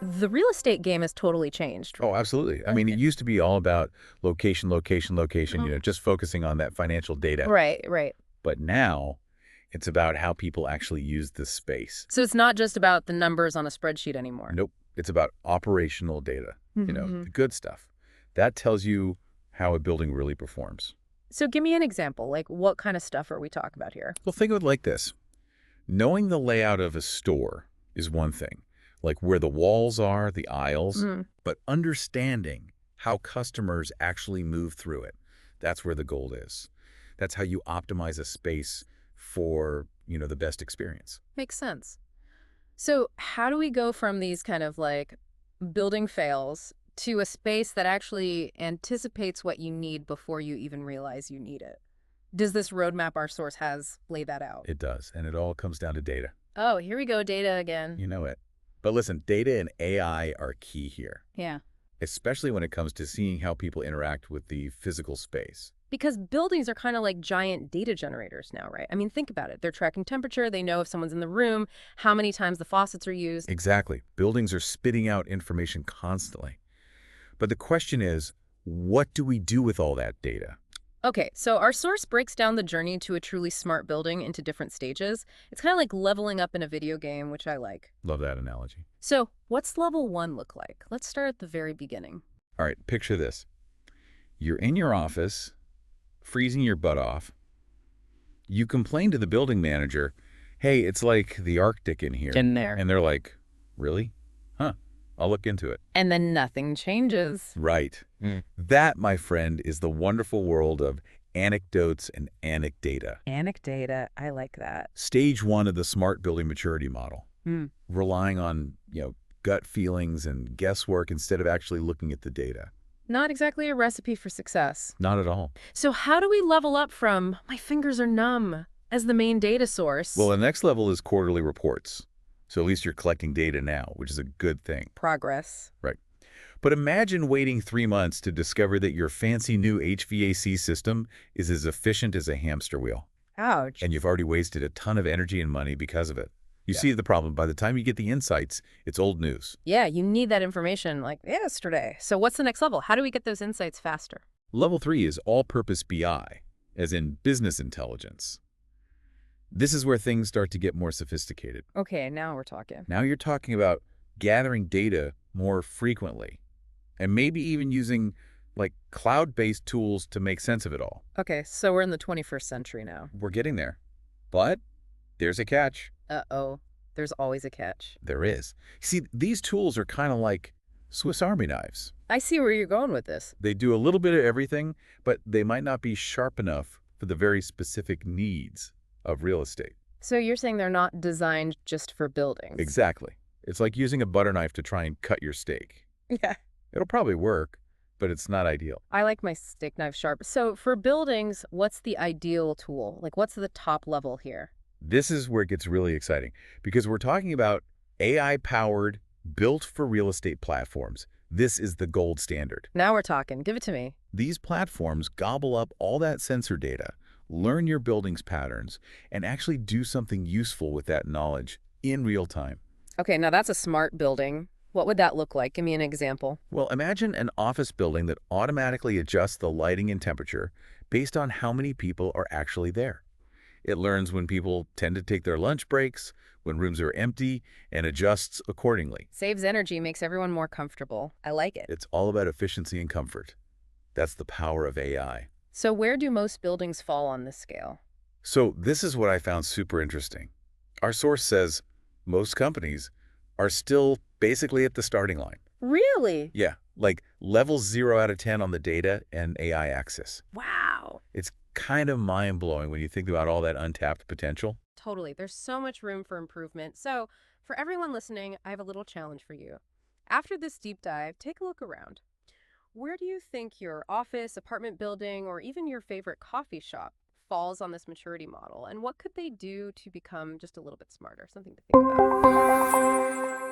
The real estate game has totally changed. Oh, absolutely. I mean, it used to be all about location, location, location, Mhm. just focusing on that financial data. Right, right. But now it's about how people actually use this space. So it's not just about the numbers on a spreadsheet anymore. Nope. It's about operational data, Hmm. the good stuff. That tells you how a building really performs. So give me an example. Like, what kind of stuff are we talking about here? Well, think of it like this. Knowing the layout of a store is one thing, like where the walls are, the aisles, Mm. but understanding how customers actually move through it, that's where the gold is. That's how you optimize a space for, the best experience. Makes sense. So how do we go from these kind of like building fails to a space that actually anticipates what you need before you even realize you need it? Does this roadmap our source has lay that out? It does, and it all comes down to data. Oh, here we go, data again. You know it. But listen, data and AI are key here, Yeah. especially when it comes to seeing how people interact with the physical space. Because buildings are kind of like giant data generators now, right? I mean, think about it. They're tracking temperature. They know if someone's in the room, how many times the faucets are used. Exactly. Buildings are spitting out information constantly. But the question is, what do we do with all that data? Okay, so our source breaks down the journey to a truly smart building into different stages. It's kind of like leveling up in a video game, which I like. Love that analogy. So what's level one look like? Let's start at the very beginning. All right, picture this. You're in your office, freezing your butt off. You complain to the building manager, hey, it's like the Arctic in here. In there. And they're like, really? Huh, I'll look into it. And then nothing changes. Right. That, my friend, is the wonderful world of anecdotes and anecdata. Anecdata, I like that. Stage one of the smart building maturity model, relying on, gut feelings and guesswork instead of actually looking at the data. Not exactly a recipe for success. Not at all. So how do we level up from my fingers are numb as the main data source? Well, the next level is quarterly reports. So at least you're collecting data now, which is a good thing. Progress. Right. But imagine waiting 3 months to discover that your fancy new HVAC system is as efficient as a hamster wheel. Ouch. And you've already wasted a ton of energy and money because of it. You see the problem. By the time you get the insights, it's old news. Yeah, you need that information like yesterday. So what's the next level? How do we get those insights faster? Level 3 is all-purpose BI, as in business intelligence. This is where things start to get more sophisticated. Okay, now we're talking. Now you're talking about gathering data more frequently, and maybe even using like cloud-based tools to make sense of it all. Okay, so we're in the 21st century now. We're getting there. But there's a catch. Uh-oh. There's always a catch. There is. See, these tools are kind of like Swiss Army knives. I see where you're going with this. They do a little bit of everything, but they might not be sharp enough for the very specific needs of real estate. So you're saying they're not designed just for buildings? Exactly. It's like using a butter knife to try and cut your steak. Yeah. It'll probably work, but it's not ideal. I like my steak knife sharp. So for buildings, what's the ideal tool? Like, what's the top level here? This is where it gets really exciting because we're talking about AI-powered, built for real estate platforms. This is the gold standard. Now we're talking. Give it to me. These platforms gobble up all that sensor data, learn your building's patterns, and actually do something useful with that knowledge in real time. Okay, now that's a smart building. What would that look like? Give me an example. Well, imagine an office building that automatically adjusts the lighting and temperature based on how many people are actually there. It learns when people tend to take their lunch breaks, when rooms are empty, and adjusts accordingly. Saves energy, makes everyone more comfortable. I like it. It's all about efficiency and comfort. That's the power of AI. So where do most buildings fall on this scale? So this is what I found super interesting. Our source says most companies are still basically at the starting line. Really? Yeah, like levels 0 out of 10 on the data and AI axis. Wow. It's kind of mind-blowing when you think about all that untapped potential. Totally. There's so much room for improvement. So for everyone listening, I have a little challenge for you. After this deep dive, take a look around. Where do you think your office, apartment building, or even your favorite coffee shop falls on this maturity model? And what could they do to become just a little bit smarter? Something to think about.